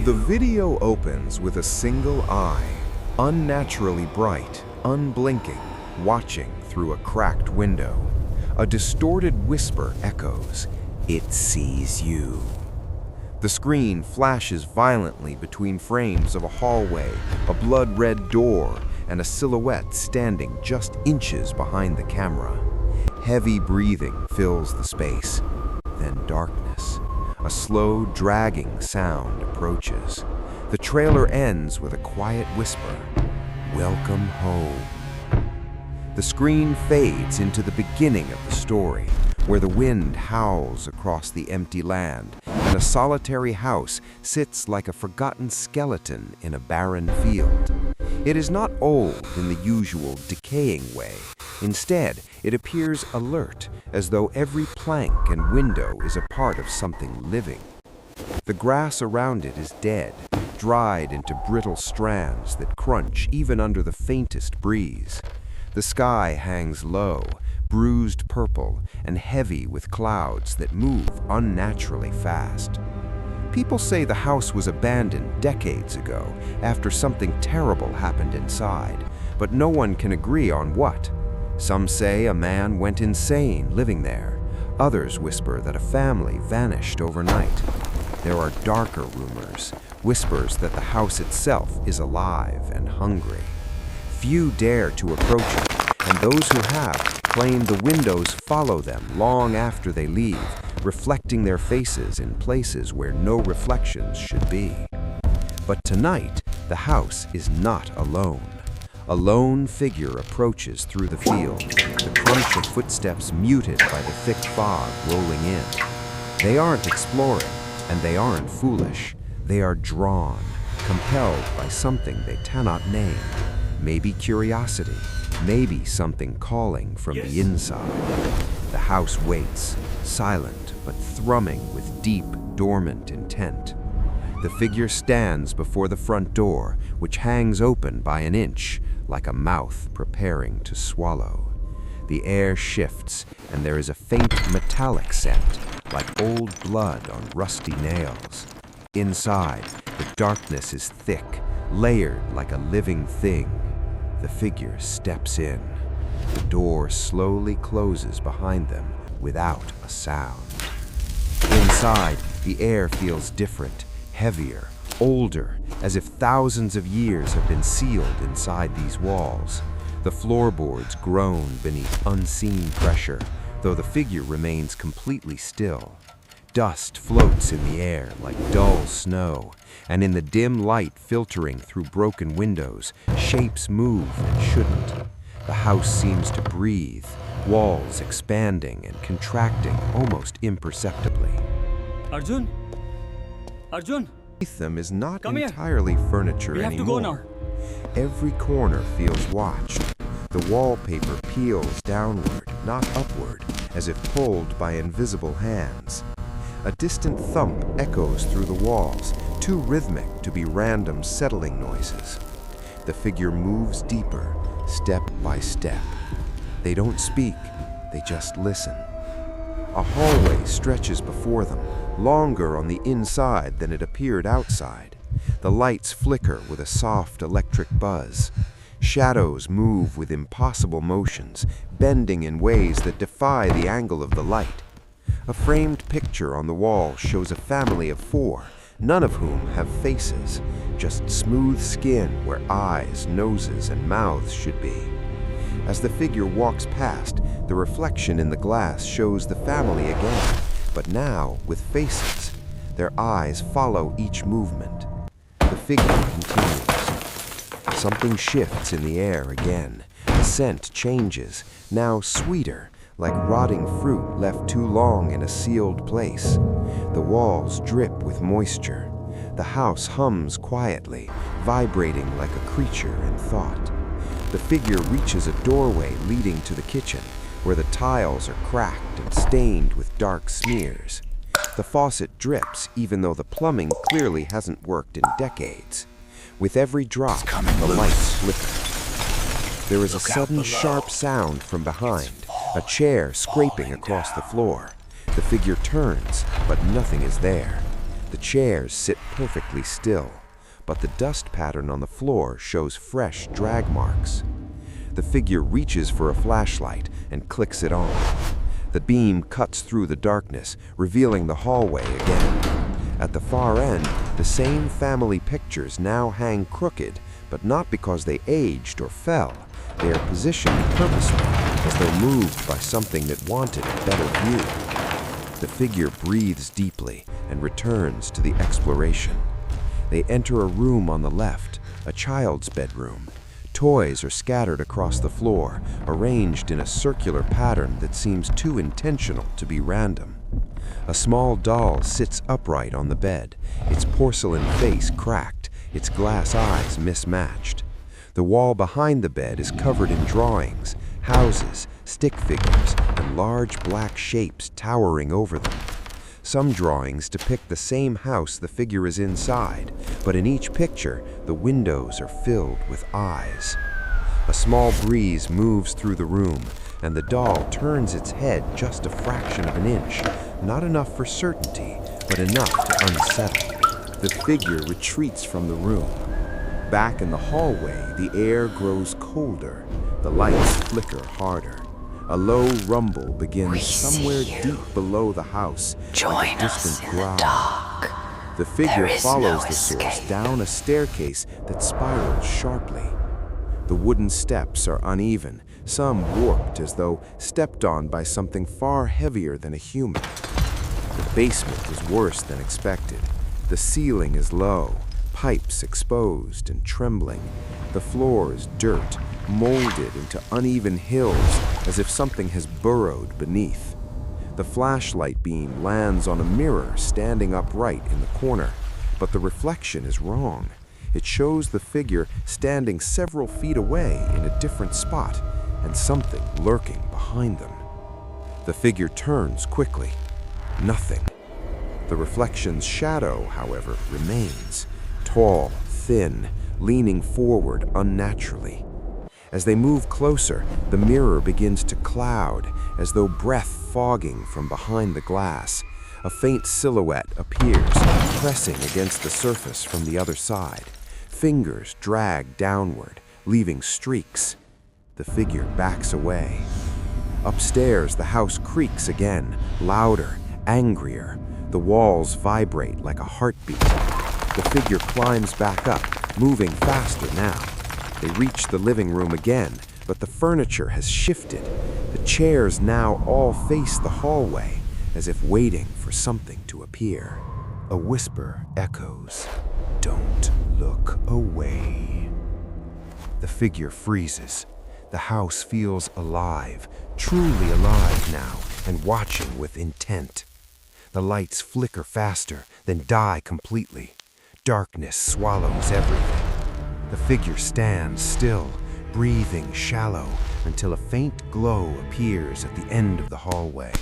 The video opens with a single eye, unnaturally bright, unblinking, watching through a cracked window. A distorted whisper echoes, "It sees you." The screen flashes violently between frames of a hallway, a blood-red door, and a silhouette standing just inches behind the camera. Heavy breathing fills the space, then darkness. A slow, dragging sound approaches. The trailer ends with a quiet whisper, "Welcome home." The screen fades into the beginning of the story, where the wind howls across the empty land, and a solitary house sits like a forgotten skeleton in a barren field. It is not old in the usual decaying way. Instead, it appears alert, as though every plank and window is a part of something living. The grass around it is dead, dried into brittle strands that crunch even under the faintest breeze. The sky hangs low, bruised purple and heavy with clouds that move unnaturally fast. People say the house was abandoned decades ago after something terrible happened inside, but no one can agree on what. Some say a man went insane living there. Others whisper that a family vanished overnight. There are darker rumors, whispers that the house itself is alive and hungry. Few dare to approach it, and those who have claim the windows follow them long after they leave, reflecting their faces in places where no reflections should be. But tonight, the house is not alone. A lone figure approaches through the field, the crunch of footsteps muted by the thick fog rolling in. They aren't exploring, and they aren't foolish. They are drawn, compelled by something they cannot name. Maybe curiosity, maybe something calling from the inside. The house waits, silent but thrumming with deep, dormant intent. The figure stands before the front door, which hangs open by an inch, like a mouth preparing to swallow. The air shifts, and there is a faint metallic scent, like old blood on rusty nails. Inside, the darkness is thick, layered like a living thing. The figure steps in. The door slowly closes behind them without a sound. Inside, the air feels different, heavier, older, as if thousands of years have been sealed inside these walls. The floorboards groan beneath unseen pressure, though the figure remains completely still. Dust floats in the air like dull snow, and in the dim light filtering through broken windows, shapes move that shouldn't. The house seems to breathe, walls expanding and contracting almost imperceptibly. Arjun? Arjun? Beneath them is not Come here. entirely furniture We have to anymore. go now. Every corner feels watched. The wallpaper peels downward, not upward, as if pulled by invisible hands. A distant thump echoes through the walls, too rhythmic to be random settling noises. The figure moves deeper, step by step. They don't speak, they just listen. A hallway stretches before them, longer on the inside than it appeared outside. The lights flicker with a soft electric buzz. Shadows move with impossible motions, bending in ways that defy the angle of the light. A framed picture on the wall shows a family of 4, none of whom have faces, just smooth skin where eyes, noses, and mouths should be. As the figure walks past, the reflection in the glass shows the family again, but now with faces. Their eyes follow each movement. The figure continues. Something shifts in the air again. The scent changes, now sweeter, like rotting fruit left too long in a sealed place. The walls drip with moisture. The house hums quietly, vibrating like a creature in thought. The figure reaches a doorway leading to the kitchen, where the tiles are cracked and stained with dark smears. The faucet drips, even though the plumbing clearly hasn't worked in decades. With every drop, the lights flicker. There is a sudden sharp sound from behind, a chair scraping across the floor. The figure turns, but nothing is there. The chairs sit perfectly still, but the dust pattern on the floor shows fresh drag marks. The figure reaches for a flashlight and clicks it on. The beam cuts through the darkness, revealing the hallway again. At the far end, the same family pictures now hang crooked, but not because they aged or fell. They are positioned purposely, as though moved by something that wanted a better view. The figure breathes deeply and returns to the exploration. They enter a room on the left, a child's bedroom. Toys are scattered across the floor, arranged in a circular pattern that seems too intentional to be random. A small doll sits upright on the bed, its porcelain face cracked, its glass eyes mismatched. The wall behind the bed is covered in drawings, houses, stick figures, and large black shapes towering over them. Some drawings depict the same house the figure is inside, but in each picture, the windows are filled with eyes. A small breeze moves through the room, and the doll turns its head just a fraction of an inch, not enough for certainty, but enough to unsettle. The figure retreats from the room. Back in the hallway, the air grows colder. The lights flicker harder. A low rumble begins somewhere deep below the house, like a distant growl. The figure follows the source down a staircase that spirals sharply. The wooden steps are uneven, some warped as though stepped on by something far heavier than a human. The basement is worse than expected. The ceiling is low, pipes exposed and trembling. The floor is dirt, molded into uneven hills as if something has burrowed beneath. The flashlight beam lands on a mirror standing upright in the corner, but the reflection is wrong. It shows the figure standing several feet away in a different spot and something lurking behind them. The figure turns quickly. Nothing. The reflection's shadow, however, remains, tall, thin, leaning forward unnaturally. As they move closer, the mirror begins to cloud, as though breath fogging from behind the glass. A faint silhouette appears, pressing against the surface from the other side. Fingers drag downward, leaving streaks. The figure backs away. Upstairs, the house creaks again, louder, angrier. The walls vibrate like a heartbeat. The figure climbs back up, moving faster now. They reach the living room again, but the furniture has shifted. The chairs now all face the hallway, as if waiting for something to appear. A whisper echoes, "Don't look away." The figure freezes. The house feels alive, truly alive now, and watching with intent. The lights flicker faster, then die completely. Darkness swallows everything. The figure stands still, breathing shallow, until a faint glow appears at the end of the hallway.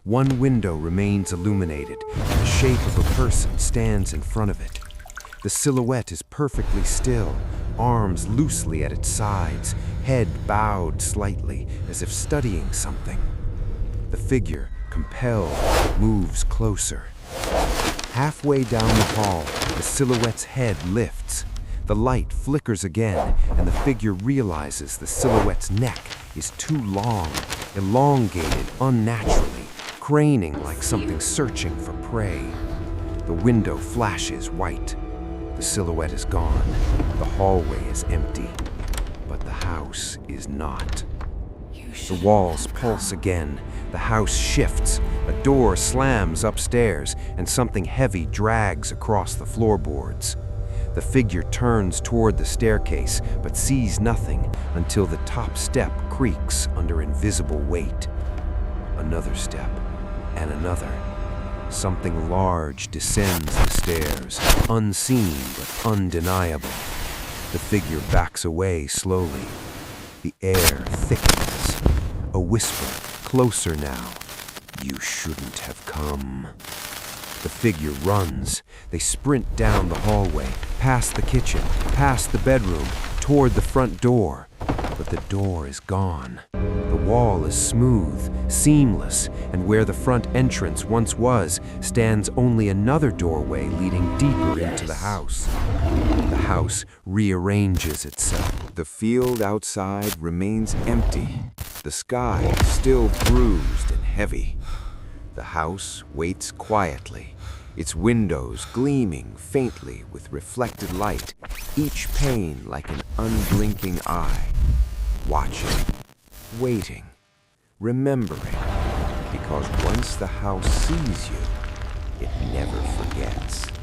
One window remains illuminated, and the shape of a person stands in front of it. The silhouette is perfectly still, arms loosely at its sides, head bowed slightly, as if studying something. The figure, compelled, moves closer. Halfway down the hall, the silhouette's head lifts. The light flickers again, and the figure realizes the silhouette's neck is too long, elongated unnaturally, craning like something searching for prey. The window flashes white. The silhouette is gone. The hallway is empty. But the house is not. The walls pulse again. The house shifts. A door slams upstairs, and something heavy drags across the floorboards. The figure turns toward the staircase, but sees nothing until the top step creaks under invisible weight. Another step, and another. Something large descends the stairs, unseen but undeniable. The figure backs away slowly. The air thickens. A whisper, closer now. "You shouldn't have come." The figure runs. They sprint down the hallway, past the kitchen, past the bedroom, toward the front door. but the door is gone. The wall is smooth, seamless, and where the front entrance once was, stands only another doorway leading deeper into the house. The house rearranges itself. The field outside remains empty, the sky still bruised and heavy. The house waits quietly, its windows gleaming faintly with reflected light, each pane like an unblinking eye, watching, waiting, remembering, because once the house sees you, it never forgets.